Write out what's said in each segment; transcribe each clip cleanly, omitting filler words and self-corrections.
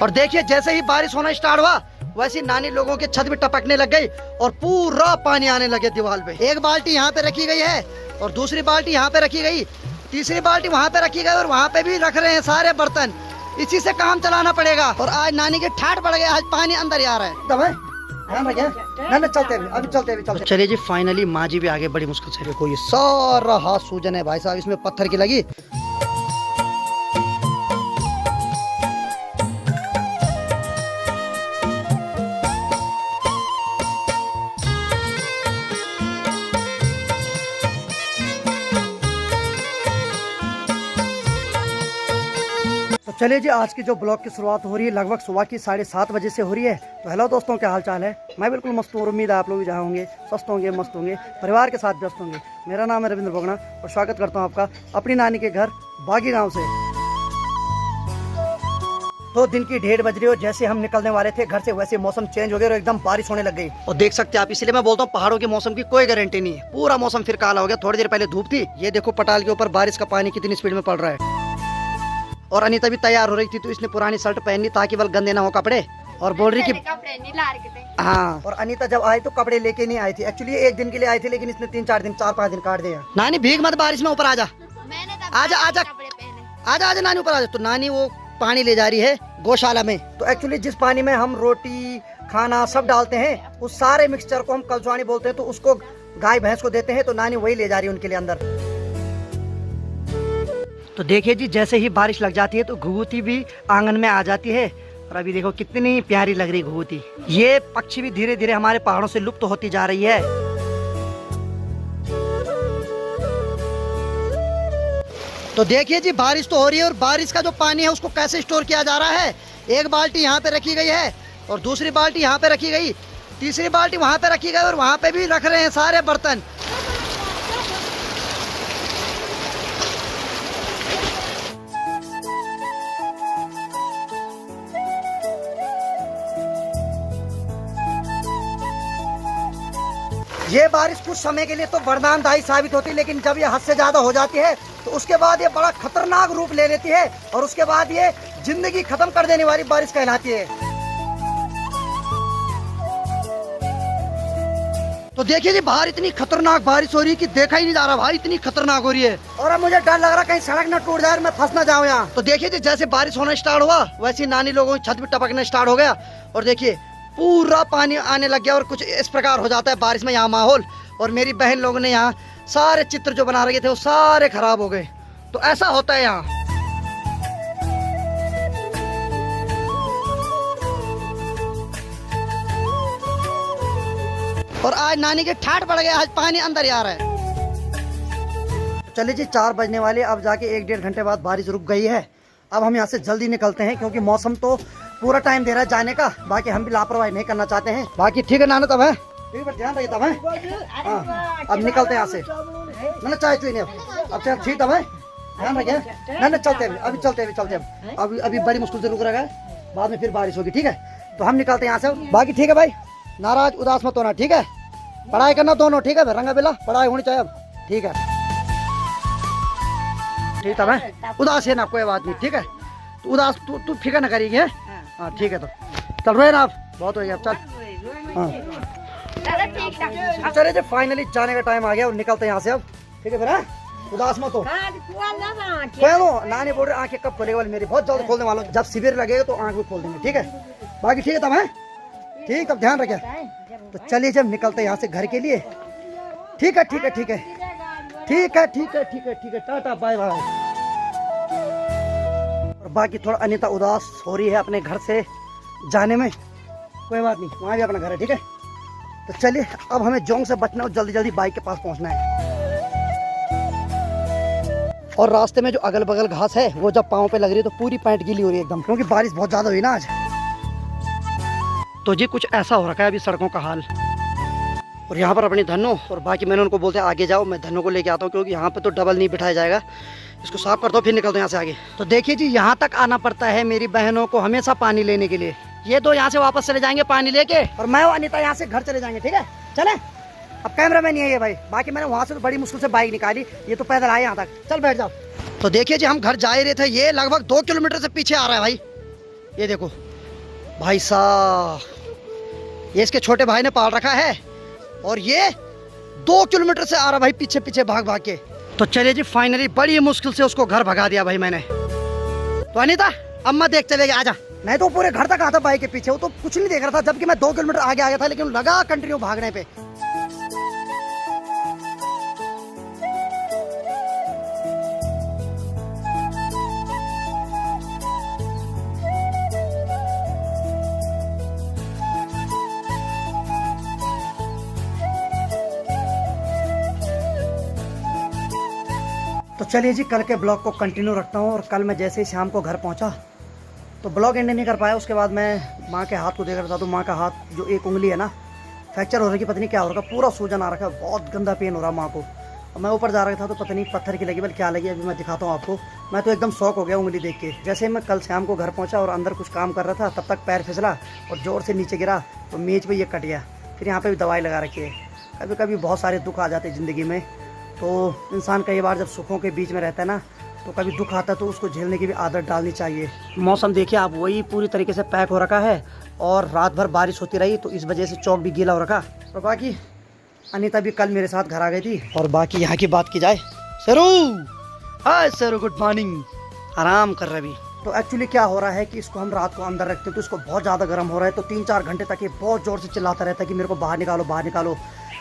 और देखिए जैसे ही बारिश होना स्टार्ट हुआ वैसे नानी लोगों के छत भी टपकने लग गई और पूरा पानी आने लगे दीवार पे। एक बाल्टी यहाँ पे रखी गई है और दूसरी बाल्टी यहाँ पे रखी गई, तीसरी बाल्टी वहाँ पे रखी गई और वहाँ पे भी रख रहे हैं सारे बर्तन। इसी से काम चलाना पड़ेगा। और आज नानी के ठाट पड़ गए, आज पानी अंदर ही आ रहा है। ना चलते अभी चलते। चलिए जी फाइनली माँ जी भी आगे बड़ी मुश्किल से। देखो ये सारा हाथ सूजन है भाई साहब, इसमें पत्थर की लगी। चलिए जी आज की जो ब्लॉग की शुरुआत हो रही है लगभग सुबह की 7:30 बजे से हो रही है। तो हेलो दोस्तों, क्या हाल चाल है? मैं बिल्कुल मस्त हूँ और उम्मीद है आप लोग भी जहाँ होंगे स्वस्थ होंगे, मस्त होंगे, परिवार के साथ व्यस्त होंगे। मेरा नाम है रविंद्र बोगना और स्वागत करता हूँ आपका अपनी नानी के घर बागी गाँव से। तो दिन की 1:30 बज रही हो, जैसे हम निकलने वाले थे घर से वैसे मौसम चेंज हो गया और एकदम बारिश होने लग गई। और देख सकते हैं आप, इसलिए मैं बोलता हूँ पहाड़ों के मौसम की कोई गारंटी नहीं है। पूरा मौसम फिर काला हो गया। थोड़ी देर पहले धूप थी, ये देखो पटाल के ऊपर बारिश का पानी कितनी स्पीड में पड़ रहा है। और अनीता भी तैयार हो रही थी तो इसने पुरानी शर्ट पहनी ताकि बल गंदे ना हो कपड़े। और बोल रही कि हाँ। और अनीता जब आई तो कपड़े लेके नहीं आई थी, एक्चुअली एक दिन के लिए आई थी, लेकिन इसने 4-5 दिन काट दिया। नानी भीग मत बारिश में, ऊपर आजा आजा आजा आजा आजा नानी ऊपर आजा। तो नानी वो पानी ले जा रही है गौशाला में। तो एक्चुअली जिस पानी में हम रोटी खाना सब डालते हैं उस सारे मिक्सचर को हम कलचुआनी बोलते हैं, तो उसको गाय भैंस को देते हैं। तो नानी वही ले जा रही है उनके लिए अंदर। तो देखिए जी जैसे ही बारिश लग जाती है तो घुघुती भी आंगन में आ जाती है। और अभी देखो कितनी प्यारी लग रही घुघुती। ये पक्षी भी धीरे धीरे हमारे पहाड़ों से लुप्त होती जा रही है। तो देखिए जी बारिश तो हो रही है और बारिश का जो पानी है उसको कैसे स्टोर किया जा रहा है। एक बाल्टी यहाँ पे रखी गई है और दूसरी बाल्टी यहाँ पे रखी गई, तीसरी बाल्टी वहाँ पे रखी गई और वहाँ पे भी रख रहे हैं सारे बर्तन। ये बारिश कुछ समय के लिए तो वरदानदायी साबित होती है, लेकिन जब ये हद से ज्यादा हो जाती है तो उसके बाद ये बड़ा खतरनाक रूप ले लेती है और उसके बाद ये जिंदगी खत्म कर देने वाली बारिश कहलाती है। तो देखिए जी बाहर इतनी खतरनाक बारिश हो रही है कि देखा ही नहीं जा रहा भाई, इतनी खतरनाक हो रही है। और अब मुझे डर लग रहा कहीं सड़क न टूट जाए, मैं फंस ना जाऊं यहाँ। तो देखिए जी जैसे बारिश होना स्टार्ट हुआ वैसे नानी लोगों की छत भी टपकना स्टार्ट हो गया और देखिए पूरा पानी आने लग गया। और कुछ इस प्रकार हो जाता है बारिश में यहाँ माहौल। और मेरी बहन लोगों ने यहाँ सारे चित्र जो बना रखे थे वो सारे खराब हो गए। तो ऐसा होता है यहाँ। और आज नानी के ठाट पड़ गए, आज पानी अंदर ही आ रहा है। चलिए जी 4 बजने वाले, अब जाके 1-1.5 घंटे बाद बारिश रुक गई है। अब हम यहाँ से जल्दी निकलते हैं क्योंकि मौसम तो पूरा टाइम दे रहा है जाने का। बाकी हम भी लापरवाही नहीं करना चाहते हैं। बाकी ठीक है नाना, तब है ठीक है, ध्यान रखिए तब है। हाँ अब निकलते हैं यहाँ से। मैंने चाय चुई नहीं अब चल ठीक तब है, ध्यान रखिए। ना चलते अभी चलते अभी बड़ी मुश्किल से रुक रहा है, बाद में फिर बारिश होगी। ठीक है तो हम निकलते हैं यहाँ से। बाकी ठीक है भाई, नाराज उदास मत होना, ठीक है? पढ़ाई करना दोनों, ठीक है? रंगा बेला पढ़ाई होनी चाहिए अब, ठीक है? ठीक है उदास है ना, कोई बात नहीं, ठीक है? तो उदास तू फिक्र ना करेगी है। हाँ ठीक है, तो चल रहे ना आप, बहुत हो गया अब, चल। हाँ चले जब फाइनली जाने का टाइम आ गया और निकलते हैं यहाँ से अब, ठीक है? फिर उदास मत हो। नानी बोल रहे आंखें कब खोलेगा, मेरी बहुत जल्द खोलने वाला हूँ। जब शिविर लगेगा तो आंख भी खोल देंगे, ठीक है? बाकी ठीक है तब है, ठीक, तब ध्यान रखे। तो चलिए जब निकलते हैं यहाँ से घर के लिए। ठीक है, टाटा बाय बाय। और बाकी थोड़ा अनीता उदास हो रही है अपने घर से जाने में, कोई बात नहीं, वहाँ भी अपना घर है, ठीक है? तो चलिए अब हमें जोंग से बचना और जल्दी जल्दी बाइक के पास पहुँचना है। और रास्ते में जो अगल बगल घास है वो जब पाँव पे लग रही है तो पूरी पैंट गीली हो रही है एकदम, क्योंकि बारिश बहुत ज्यादा हुई ना आज। तो जी कुछ ऐसा हो रखा है अभी सड़कों का हाल। और यहाँ पर अपनी धन्नो और बाकी मैंने उनको बोलते हैं आगे जाओ, मैं धन्नो को लेके आता हूँ क्योंकि यहाँ पे तो डबल नहीं बिठाया जाएगा। इसको साफ कर दो फिर निकलते हैं यहाँ से आगे। तो देखिए जी यहाँ तक आना पड़ता है मेरी बहनों को हमेशा पानी लेने के लिए। ये दो यहाँ से वापस चले जाएंगे पानी लेके और मैं और अनीता यहाँ से घर चले जाएंगे, ठीक है? चले अब कैमरा मैन नहीं है ये भाई। बाकी मैंने वहाँ से तो बड़ी मुश्किल से बाइक निकाली, ये तो पैदल आए यहाँ तक। चल बैठ जाओ। तो देखिए जी हम घर जा ही रहे थे, ये लगभग 2 किलोमीटर से पीछे आ रहा है भाई। ये देखो भाई साहब, ये इसके छोटे भाई ने पाल रखा है और ये 2 किलोमीटर से आ रहा भाई पीछे पीछे भाग भाग के। तो चलिए जी फाइनली बड़ी मुश्किल से उसको घर भगा दिया भाई मैंने। तो अनीता अम्मा देख चले गए, आजा। मैं तो पूरे घर तक आता भाई के पीछे, वो तो कुछ नहीं देख रहा था जबकि मैं 2 किलोमीटर आगे आ गया था, लेकिन लगा कंटिन्यू भागने पे। तो चलिए जी कल के ब्लॉग को कंटिन्यू रखता हूँ। और कल मैं जैसे ही शाम को घर पहुँचा तो ब्लॉग एंड नहीं कर पाया। उसके बाद मैं माँ के हाथ को देख रहा था, तो माँ का हाथ जो एक उंगली है ना फ्रैक्चर हो रही, पता नहीं क्या हो रहा, पूरा सूजन आ रखा है, बहुत गंदा पेन हो रहा माँ को। और मैं ऊपर जा रहा था तो पता नहीं पत्थर की लगी, बल्कि क्या लगी अभी मैं दिखाता हूँ आपको। मैं तो एकदम शौक हो गया उंगली देख के। जैसे मैं कल शाम को घर पहुँचा और अंदर कुछ काम कर रहा था, तब तक पैर फिसला और ज़ोर से नीचे गिरा तो मेज पर ये कट गया। फिर यहाँ पर भी दवाई लगा रखी है। कभी कभी बहुत सारे दुख आ जाते हैं ज़िंदगी में, तो इंसान कई बार जब सुखों के बीच में रहता है ना, तो कभी दुख आता है तो उसको झेलने की भी आदत डालनी चाहिए। मौसम देखिए आप, वही पूरी तरीके से पैक हो रखा है और रात भर बारिश होती रही तो इस वजह से चौक भी गीला हो रखा। तो बाकी अनीता भी कल मेरे साथ घर आ गई थी। और बाकी यहाँ की बात की जाए, सरू हाय सरू, गुड मॉर्निंग, आराम कर रहा अभी। तो एक्चुअली क्या हो रहा है कि इसको हम रात को अंदर रखते हैं तो इसको बहुत ज़्यादा गर्म हो रहा है, तो 3-4 घंटे तक ये बहुत ज़ोर से चिल्लाता रहता है कि मेरे को बाहर निकालो बाहर निकालो।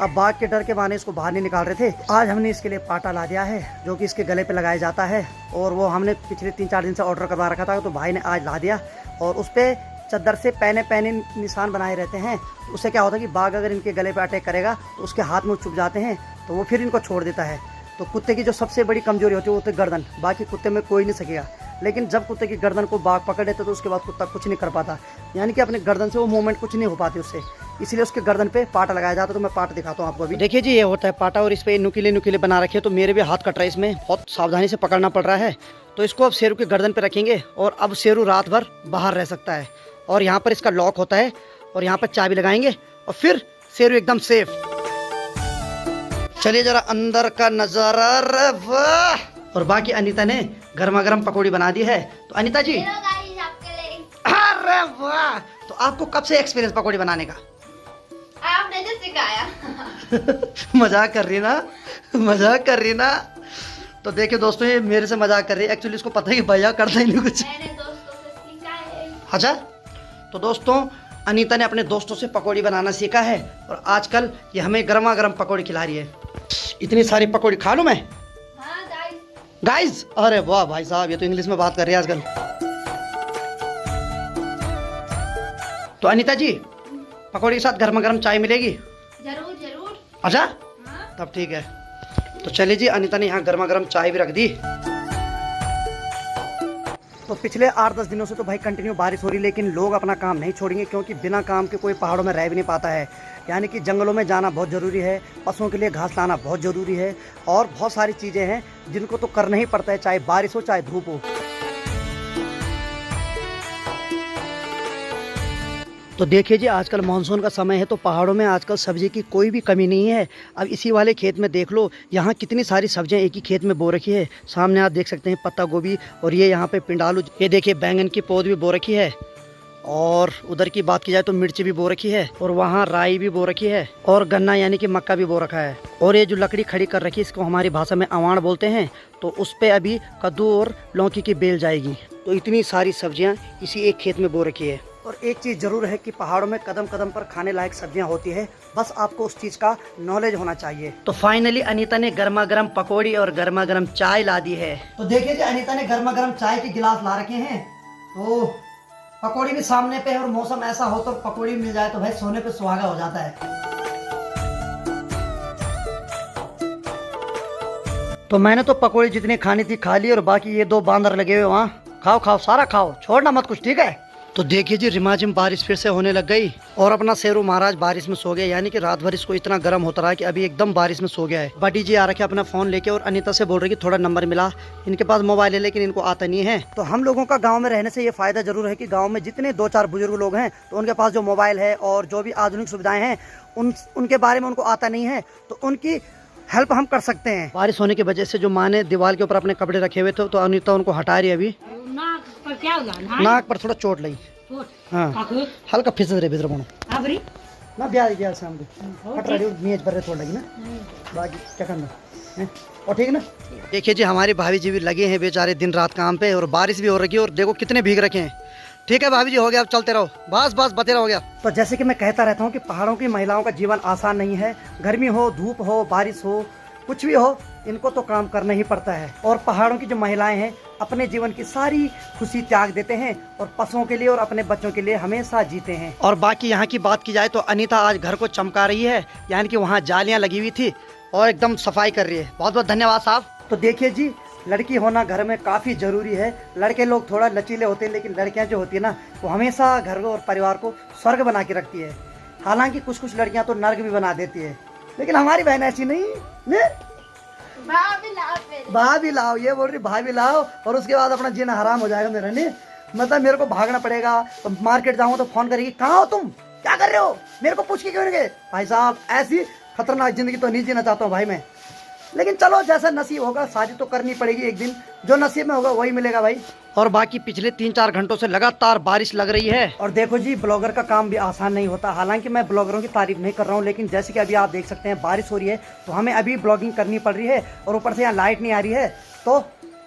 अब बाघ के डर के माने इसको बाहर नहीं निकाल रहे थे। आज हमने इसके लिए पाटा ला दिया है जो कि इसके गले पे लगाया जाता है, और वो हमने पिछले 3-4 दिन से ऑर्डर करवा रखा था, तो भाई ने आज ला दिया। और उस पर चद्दर से पैने निशान बनाए रहते हैं। उससे क्या होता है कि बाघ अगर इनके गले पे अटैक करेगा तो उसके हाथ में चुभ जाते हैं, तो वो फिर इनको छोड़ देता है। तो कुत्ते की जो सबसे बड़ी कमजोरी होती है वो होती है गर्दन। बाकी कुत्ते में कोई नहीं सकेगा, लेकिन जब कुत्ते की गर्दन को बाघ पकड़ लेते तो उसके बाद कुत्ता कुछ नहीं कर पाता, यानी कि अपने गर्दन से वो मूवमेंट कुछ नहीं हो पाती उससे, इसलिए उसके गर्दन पे पाटा लगाया जाता है। तो मैं पाटा दिखाता हूँ आपको अभी। देखिए जी ये होता है पाटा, और इस पे नुकीले नुकीले बना रखे हैं, तो मेरे भी हाथ कट रहा है, इसमें बहुत सावधानी से पकड़ना पड़ रहा है। तो इसको अब शेरू के गर्दन पे रखेंगे और अब शेरू रात भर बाहर रह सकता है। और यहाँ पर इसका लॉक होता है और यहाँ पर चाबी लगाएंगे और फिर शेरू एकदम सेफ। चलिए जरा अंदर का नजारा, वाह। और बाकी अनीता ने गर्मा गर्म पकौड़ी बना दी है। तो अनीता जी, अरे वाह, तो आपको कब से एक्सपीरियंस पकौड़ी बनाने का? आपने जो सिखाया। मजाक कर रही ना, मजाक कर रही ना। तो देखिए दोस्तों, ये मेरे से मजाक कर रही है, एक्चुअली इसको पता है कि भैया करता ही नहीं कुछ। मैंने दोस्तों से सीखा है। अच्छा, तो दोस्तों अनीता ने अपने दोस्तों से पकौड़ी बनाना सीखा है और आजकल ये हमें गर्मा गर्म पकौड़ी खिला रही है। इतनी सारी पकौड़ी खा लूं मैं? हाँ गाइस, अरे वाह भाई साहब, ये तो इंग्लिश में बात कर रही है आजकल। तो अनीता जी, पकौड़ी के साथ गर्मा गर्म चाय मिलेगी? जरूर जरूर। अच्छा हाँ? तब ठीक है। तो चलिए जी, अनीता ने यहाँ गर्मा गर्म चाय भी रख दी। तो पिछले 8-10 दिनों से तो भाई कंटिन्यू बारिश हो रही, लेकिन लोग अपना काम नहीं छोड़ेंगे, क्योंकि बिना काम के कोई पहाड़ों में रह भी नहीं पाता है। यानी कि जंगलों में जाना बहुत ज़रूरी है, पशुओं के लिए घास लाना बहुत ज़रूरी है, और बहुत सारी चीज़ें हैं जिनको तो करना ही पड़ता है, चाहे बारिश हो चाहे धूप हो। तो देखिए जी, आजकल मानसून का समय है, तो पहाड़ों में आजकल सब्जी की कोई भी कमी नहीं है। अब इसी वाले खेत में देख लो, यहाँ कितनी सारी सब्जियाँ एक ही खेत में बो रखी है। सामने आप देख सकते हैं पत्ता गोभी, और ये यहाँ पे पिंडालू, ये देखिए बैंगन की पौध भी बो रखी है, और उधर की बात की जाए तो मिर्ची भी बो रखी है, और वहाँ राई भी बो रखी है, और गन्ना यानी कि मक्का भी बो रखा है। और ये जो लकड़ी खड़ी कर रखी है, इसको हमारी भाषा में अवाण बोलते हैं। तो उस पर अभी कद्दू और लौकी की बेल जाएगी। तो इतनी सारी सब्जियाँ इसी एक खेत में बो रखी है। और एक चीज़ ज़रूर है कि पहाड़ों में कदम कदम पर खाने लायक सब्जियां होती है, बस आपको उस चीज़ का नॉलेज होना चाहिए। तो फाइनली अनीता ने गर्मा गर्म पकौड़ी और गर्मा गर्म चाय ला दी है। तो देखिए जी, अनीता ने गर्मा गर्म चाय के गिलास ला रखे हैं, तो पकौड़ी भी सामने पे है, और मौसम ऐसा हो तो पकौड़ी मिल जाए तो भाई सोने पे सुहागा हो जाता है। तो मैंने तो पकौड़ी जितनी खानी थी खा ली, और बाकी ये 2 बांदर लगे हुए वहाँ, खाओ खाओ सारा खाओ, छोड़ना मत कुछ, ठीक है? तो देखिए जी, रिमाझिम बारिश फिर से होने लग गई, और अपना शेरू महाराज बारिश में सो गया। यानी कि रात भर इसको इतना गर्म होता रहा कि अभी एकदम बारिश में सो गया है। बडी जी आ रखे अपना फोन लेके, और अनीता से बोल रही कि थोड़ा नंबर मिला। इनके पास मोबाइल है लेकिन इनको आता नहीं है। तो हम लोगों का गांव में रहने से ये फायदा जरूर है कि गांव में जितने 2-4 बुजुर्ग लोग हैं, तो उनके पास जो मोबाइल है और जो भी आधुनिक सुविधाएं हैं उनके बारे में उनको आता नहीं है, तो उनकी हेल्प हम कर सकते हैं। बारिश होने की वजह से जो माँ ने दीवार के ऊपर अपने कपड़े रखे हुए थे, तो अनीता उनको हटा रही है अभी। पर क्या हुआ ना नाक पर थोड़ा चोट लगी। छोट हाँ काकू हल्का फिसल रहे भीतर बनो आवरी ना ब्याह शाम को हट रही मेज पर थोड़ा लगी ना बाकी क्या करना हैं? और ठीक है ना। देखिए जी हमारी भाभी जी भी लगे हैं बेचारे दिन रात काम पे और बारिश भी हो रही है और देखो कितने भीग रखे हैं। ठीक है भाभी जी हो गया, अब चलते रहो, बस बस बतेरा हो गया। तो जैसे कि मैं कहता रहता हूँ कि पहाड़ों की महिलाओं का जीवन आसान नहीं है। गर्मी हो, धूप हो, बारिश हो, कुछ भी हो, इनको तो काम करना ही पड़ता है। और पहाड़ों की जो महिलाएं हैं अपने जीवन की सारी खुशी त्याग देते हैं और पशुओं के लिए और अपने बच्चों के लिए हमेशा जीते हैं। और बाकी यहाँ की बात की जाए तो अनीता आज घर को चमका रही है, यानी कि वहाँ जालियाँ लगी हुई थी और एकदम सफाई कर रही है। बहुत बहुत धन्यवाद साहब। तो देखिए जी लड़की होना घर में काफ़ी ज़रूरी है। लड़के लोग थोड़ा लचीले होते हैं लेकिन लड़कियां जो होती है ना वो हमेशा घर को और परिवार को स्वर्ग बना के रखती है। हालांकि कुछ कुछ लड़कियां तो नर्क भी बना देती है, लेकिन हमारी बहन ऐसी नहीं ने भाभी लाओ फिर। भाभी लाओ, ये बोल रही भाभी लाओ और उसके बाद अपना जीना हराम हो जाएगा मेरा। ने मतलब मेरे को भागना पड़ेगा, तो मार्केट जाऊँ तो फोन करेगी कहाँ हो तुम, क्या कर रहे हो, मेरे को पूछ के क्यों नहीं गए। भाई साहब ऐसी खतरनाक जिंदगी तो नहीं जीना चाहता हूँ भाई मैं, लेकिन चलो जैसा नसीब होगा, शादी तो करनी पड़ेगी एक दिन, जो नसीब में होगा वही मिलेगा भाई। और बाकी पिछले 3-4 घंटों से लगातार बारिश लग रही है। और देखो जी ब्लॉगर का काम भी आसान नहीं होता। हालांकि मैं ब्लॉगरों की तारीफ नहीं कर रहा हूँ, लेकिन जैसे कि अभी आप देख सकते हैं बारिश हो रही है तो हमें अभी ब्लॉगिंग करनी पड़ रही है और ऊपर से यहाँ लाइट नहीं आ रही है। तो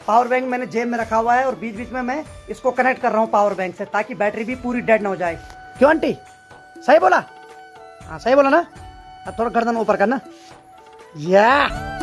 पावर बैंक मैंने जेब में रखा हुआ है और बीच बीच में मैं इसको कनेक्ट कर रहा हूँ पावर बैंक से, ताकि बैटरी भी पूरी डेड ना हो जाए। क्यों आंटी सही बोला? हाँ सही बोला ना। अब थोड़ा गर्दन ऊपर करना। या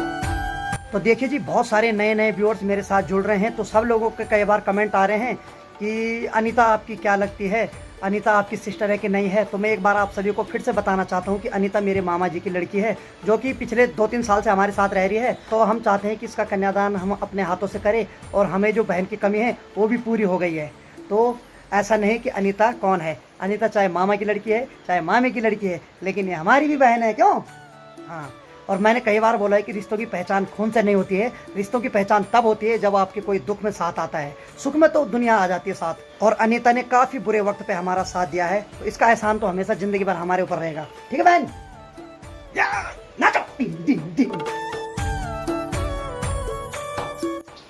तो देखिए जी बहुत सारे नए नए व्यूअर्स मेरे साथ जुड़ रहे हैं, तो सब लोगों के कई बार कमेंट आ रहे हैं कि अनीता आपकी क्या लगती है, अनीता आपकी सिस्टर है कि नहीं है। तो मैं एक बार आप सभी को फिर से बताना चाहता हूँ कि अनीता मेरे मामा जी की लड़की है, जो कि पिछले 2-3 साल से हमारे साथ रह रही है। तो हम चाहते हैं कि इसका कन्यादान हम अपने हाथों से करें और हमें जो बहन की कमी है वो भी पूरी हो गई है। तो ऐसा नहीं कि अनीता कौन है, अनीता चाहे मामा की लड़की है चाहे मामे की लड़की है, लेकिन ये हमारी भी बहन है। क्यों? हाँ। और मैंने कई बार बोला है कि रिश्तों की पहचान खून से नहीं होती है, रिश्तों की पहचान तब होती है जब आपके कोई दुख में साथ आता है, सुख में तो दुनिया आ जाती है साथ। और अनीता ने काफी बुरे वक्त पे हमारा साथ दिया है, तो इसका एहसान तो हमेशा जिंदगी भर हमारे ऊपर रहेगा। ठीक है बहन? नाचो।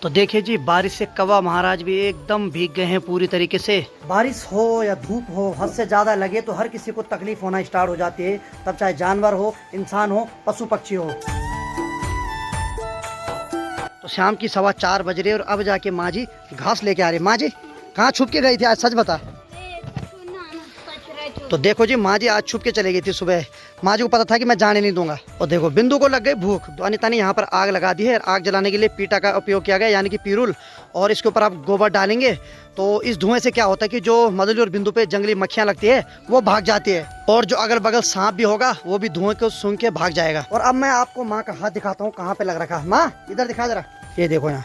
तो देखिए जी बारिश से कौवा महाराज भी एकदम भीग गए हैं पूरी तरीके से। बारिश हो या धूप हो, हद से ज्यादा लगे तो हर किसी को तकलीफ होना स्टार्ट हो जाती है, तब चाहे जानवर हो, इंसान हो, पशु पक्षी हो। तो शाम की 4:15 बज रही है और अब जाके माँ जी घास लेके आ रही। माँ जी कहाँ छुप के गई थी आज, सच बता। तो देखो जी माँ जी आज छुप के चली गई थी सुबह, माँ जी को पता था कि मैं जाने नहीं दूंगा। और देखो बिंदु को लग गई भूख, तो अनीता ने यहाँ पर आग लगा दी है। आग जलाने के लिए पीटा का उपयोग किया गया, यानी कि पीरुल, और इसके ऊपर आप गोबर डालेंगे तो इस धुएं से क्या होता है कि जो मदली और बिंदु पे जंगली मक्खियाँ लगती है वो भाग जाती है, और जो अगल बगल सांप भी होगा वो भी धुएं को सूंघ के भाग जाएगा। और अब मैं आपको माँ का हाथ दिखाता हूँ कहाँ पे लग रखा। माँ इधर दिखा जरा, ये देखो यहाँ,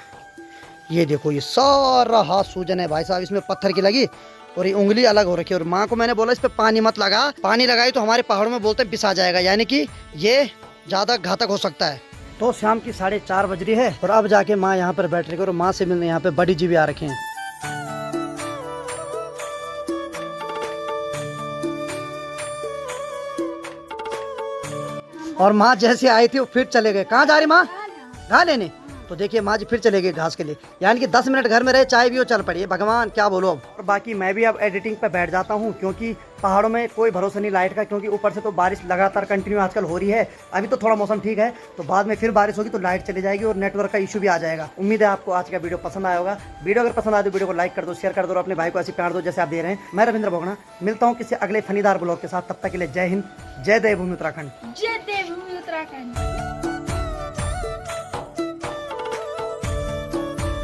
ये देखो ये सारा हाथ सूजन है भाई साहब, इसमें पत्थर की लगी और ये उंगली अलग हो रखी है। और माँ को मैंने बोला इस पे पानी मत लगा, पानी लगाई तो हमारे पहाड़ों में बोलते हैं बिस आ जाएगा, यानी कि ये ज्यादा घातक हो सकता है। तो शाम की 4:30 बज रही है और अब जाके माँ यहाँ पर बैठ रही है और माँ से मिलने यहाँ पे बड़ी जी भी आ रखे हैं। और माँ जैसे आई थी वो फिर चले गए। कहाँ जा रही माँ? घास लेने। तो देखिए माँ जी फिर चले गए घास के लिए, यानी कि 10 मिनट घर में रहे, चाय भी वो चल पड़ी है। भगवान क्या बोलो अब। और बाकी मैं भी अब एडिटिंग पे बैठ जाता हूँ, क्योंकि पहाड़ों में कोई भरोसा नहीं लाइट का, क्योंकि ऊपर से तो बारिश लगातार कंटिन्यू आजकल हो रही है। अभी तो थोड़ा मौसम ठीक है, तो बाद में फिर बारिश होगी तो लाइट चली जाएगी और नेटवर्क का इशू भी आ जाएगा। उम्मीद है आपको आज का वीडियो पसंद आया होगा। वीडियो अगर पसंद आए तो वीडियो को लाइक कर दो, शेयर कर दो और अपने भाई को ऐसे प्यार दो जैसे आप दे रहे हैं। मैं रविंद्र भोगना मिलता हूँ किसी अगले फनीदार ब्लॉग के साथ, तब तक के लिए जय हिंद, जय देवभूमि उत्तराखंड। जय देवभूमि उत्तराखंड।